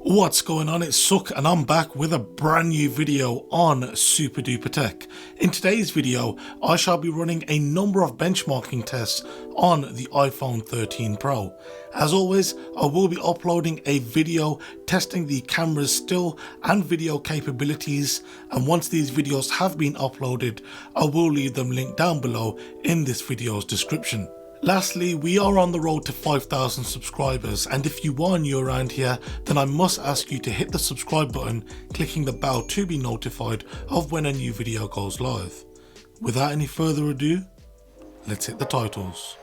What's going on? It's Suck and I'm back with a brand new video on SuperDuprTech. In today's video, I shall be running a number of benchmarking tests on the iPhone 13 Pro. As always, I will be uploading a video testing the camera's still and video capabilities, and once these videos have been uploaded, I will leave them linked down below in this video's description. Lastly, we are on the road to 5,000 subscribers, and if you are new around here, then I must ask you to hit the subscribe button, clicking the bell to be notified of when a new video goes live. Without any further ado, let's hit the titles.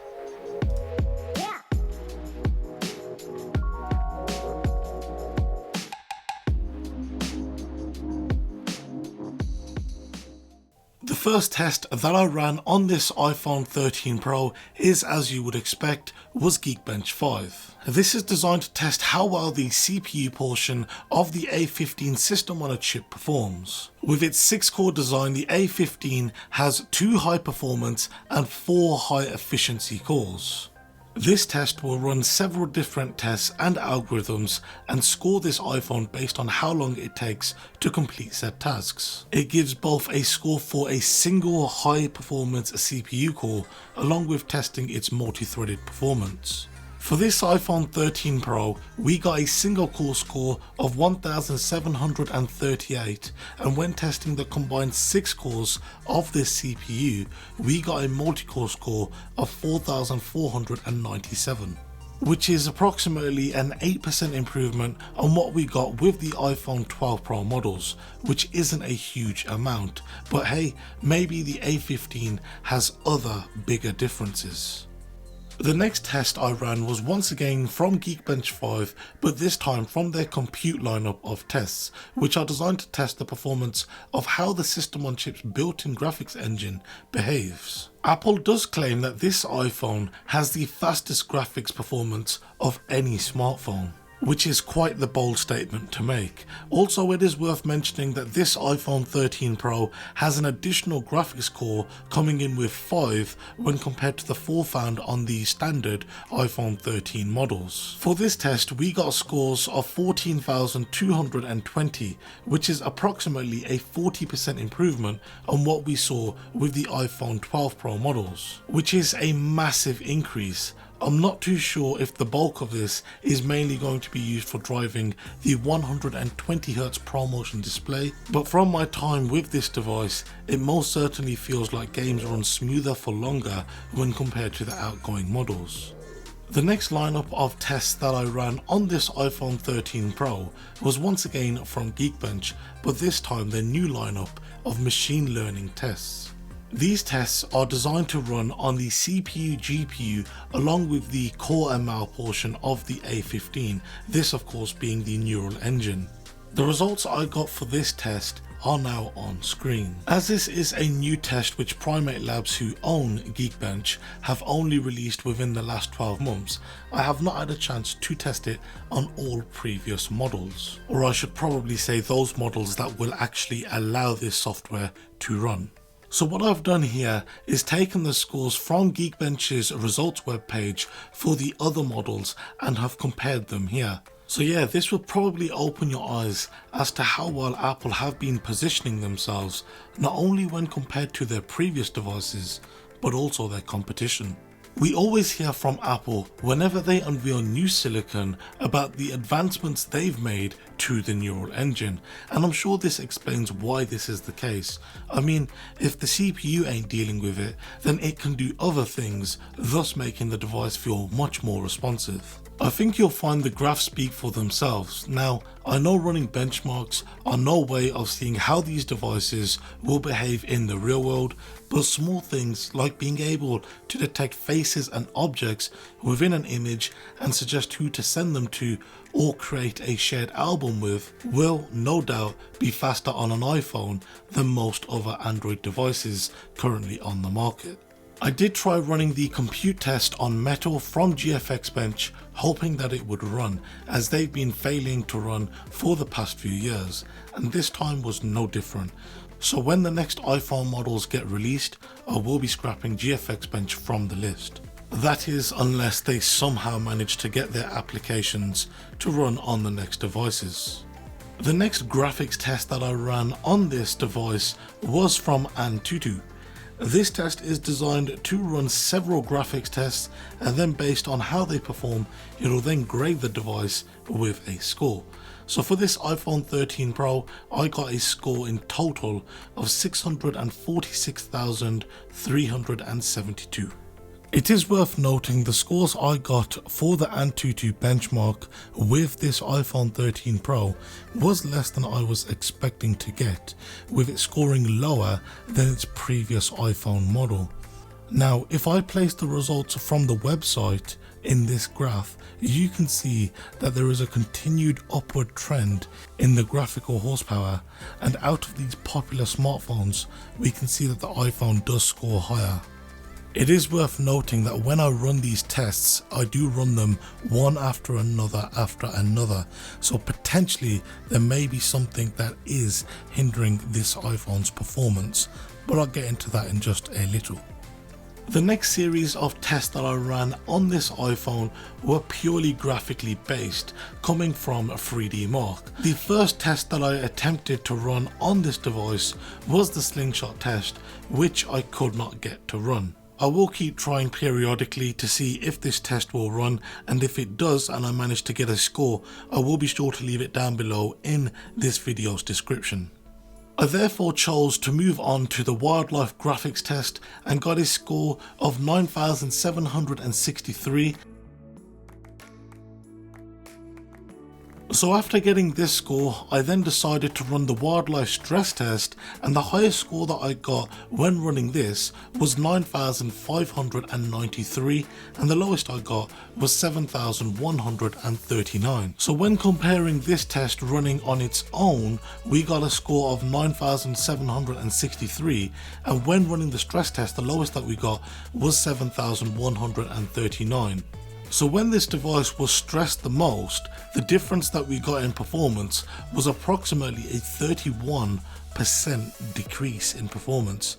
The first test that I ran on this iPhone 13 Pro is, as you would expect, was GeekBench 5. This is designed to test how well the CPU portion of the A15 system on a chip performs. With its 6-core design, the A15 has 2 high performance and 4 high efficiency cores. This test will run several different tests and algorithms and score this iPhone based on how long it takes to complete said tasks. It gives both a score for a single high performance CPU core along with testing its multi-threaded performance. For this iPhone 13 Pro, we got a single core score of 1738, and when testing the combined 6 cores of this CPU, we got a multi-core score of 4497, which is approximately an 8% improvement on what we got with the iPhone 12 Pro models, which isn't a huge amount, but hey, maybe the A15 has other bigger differences. The next test I ran was once again from GeekBench 5, but this time from their compute lineup of tests, which are designed to test the performance of how the system on chip's built-in graphics engine behaves. Apple does claim that this iPhone has the fastest graphics performance of any smartphone, which is quite the bold statement to make. Also, it is worth mentioning that this iPhone 13 Pro has an additional graphics core coming in with 5 when compared to the 4 found on the standard iPhone 13 models. For this test, we got scores of 14,220, which is approximately a 40% improvement on what we saw with the iPhone 12 Pro models, which is a massive increase. I'm not too sure if the bulk of this is mainly going to be used for driving the 120Hz ProMotion display, but from my time with this device, it most certainly feels like games run smoother for longer when compared to the outgoing models. The next lineup of tests that I ran on this iPhone 13 Pro was once again from GeekBench, but this time their new lineup of machine learning tests. These tests are designed to run on the CPU, GPU along with the Core ML portion of the A15, this of course being the neural engine. The results I got for this test are now on screen. As this is a new test which Primate Labs, who own GeekBench, have only released within the last 12 months, I have not had a chance to test it on all previous models, or I should probably say those models that will actually allow this software to run. So what I've done here is taken the scores from GeekBench's results webpage for the other models and have compared them here. So yeah, this will probably open your eyes as to how well Apple have been positioning themselves, not only when compared to their previous devices, but also their competition. We always hear from Apple whenever they unveil new silicon about the advancements they've made to the neural engine, and I'm sure this explains why this is the case. I mean, if the CPU ain't dealing with it, then it can do other things, thus making the device feel much more responsive. I think you'll find the graphs speak for themselves. Now, I know running benchmarks are no way of seeing how these devices will behave in the real world, but small things like being able to detect faces and objects within an image and suggest who to send them to or create a shared album with will no doubt be faster on an iPhone than most other Android devices currently on the market. I did try running the compute test on Metal from GFXBench, hoping that it would run, as they've been failing to run for the past few years, and this time was no different. So when the next iPhone models get released, I will be scrapping GFXBench from the list. That is, unless they somehow manage to get their applications to run on the next devices. The next graphics test that I ran on this device was from AnTuTu. This test is designed to run several graphics tests, and then based on how they perform, it will then grade the device with a score. So for this iPhone 13 Pro, I got a score in total of 646,372. It is worth noting the scores I got for the AnTuTu benchmark with this iPhone 13 Pro was less than I was expecting to get, with it scoring lower than its previous iPhone model. Now, if I place the results from the website in this graph, you can see that there is a continued upward trend in the graphical horsepower, and out of these popular smartphones, we can see that the iPhone does score higher. It is worth noting that when I run these tests, I do run them one after another, so potentially there may be something that is hindering this iPhone's performance, but I'll get into that in just a little. The next series of tests that I ran on this iPhone were purely graphically based, coming from 3D Mark. The first test that I attempted to run on this device was the Slingshot Test, which I could not get to run. I will keep trying periodically to see if this test will run, and if it does and I manage to get a score, I will be sure to leave it down below in this video's description. I therefore chose to move on to the wildlife graphics test and got a score of 9,763. So after getting this score, I then decided to run the wildlife stress test, and the highest score that I got when running this was 9,593, and the lowest I got was 7,139. So when comparing this test running on its own, we got a score of 9,763, and when running the stress test, the lowest that we got was 7,139. So when this device was stressed the most, the difference that we got in performance was approximately a 31% decrease in performance,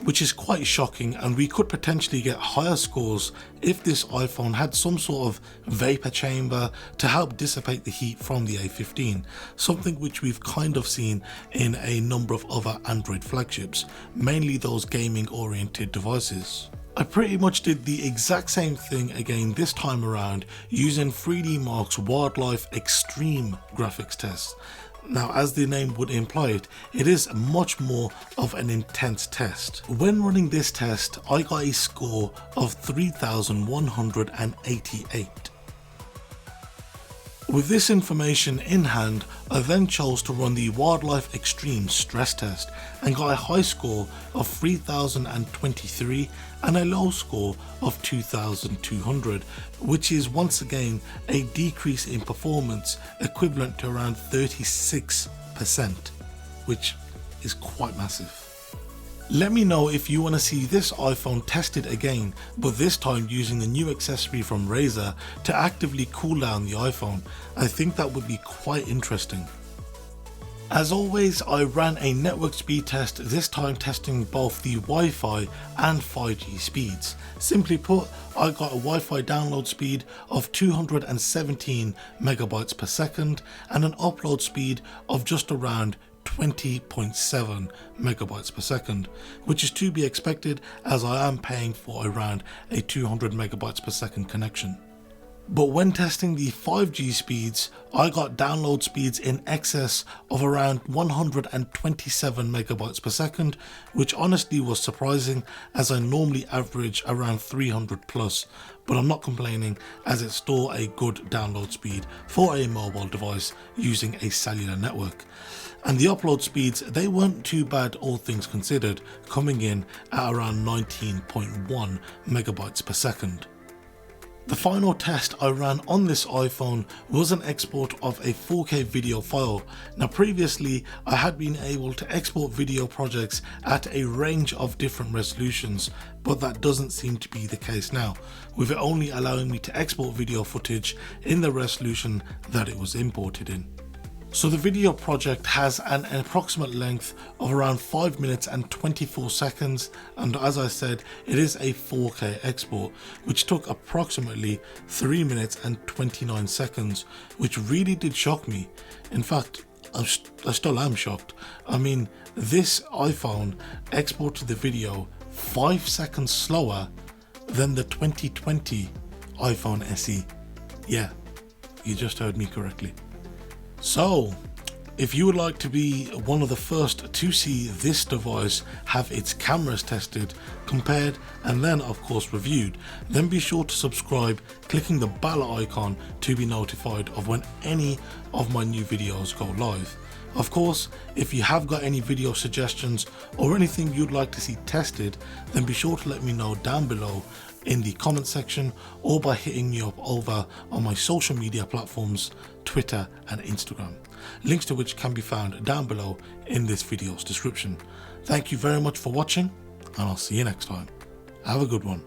which is quite shocking, and we could potentially get higher scores if this iPhone had some sort of vapor chamber to help dissipate the heat from the A15, something which we've kind of seen in a number of other Android flagships, mainly those gaming oriented devices. I pretty much did the exact same thing again this time around using 3D Mark's Wildlife Extreme graphics test. Now, as the name would imply it, it is much more of an intense test. When running this test, I got a score of 3,188. With this information in hand, I then chose to run the Wildlife Extreme stress test and got a high score of 3,023 and a low score of 2,200, which is once again a decrease in performance equivalent to around 36%, which is quite massive. Let me know if you want to see this iPhone tested again, but this time using the new accessory from Razer to actively cool down the iPhone. I think that would be quite interesting. As always, I ran a network speed test, this time testing both the Wi-Fi and 5G speeds. Simply put, I got a Wi-Fi download speed of 217 megabytes per second and an upload speed of just around 20.7 megabytes per second, which is to be expected as I am paying for around a 200 megabytes per second connection. But when testing the 5G speeds, I got download speeds in excess of around 127 megabytes per second, which honestly was surprising as I normally average around 300 plus, but I'm not complaining as it's still a good download speed for a mobile device using a cellular network. And the upload speeds, they weren't too bad all things considered, coming in at around 19.1 megabytes per second. The final test I ran on this iPhone was an export of a 4K video file. Now previously I had been able to export video projects at a range of different resolutions, but that doesn't seem to be the case now, with it only allowing me to export video footage in the resolution that it was imported in. So the video project has an approximate length of around 5 minutes and 24 seconds, and as I said, it is a 4K export, which took approximately 3 minutes and 29 seconds, which really did shock me. In fact, I still am shocked. I mean, this iPhone exported the video 5 seconds slower than the 2020 iPhone SE. Yeah, you just heard me correctly. So, if you would like to be one of the first to see this device have its cameras tested, compared, and then of course reviewed, then be sure to subscribe, clicking the bell icon to be notified of when any of my new videos go live. Of course, if you have got any video suggestions or anything you'd like to see tested, then be sure to let me know down below in the comment section or by hitting me up over on my social media platforms, Twitter and Instagram, links to which can be found down below in this video's description. Thank you very much for watching, and I'll see you next time. Have a good one.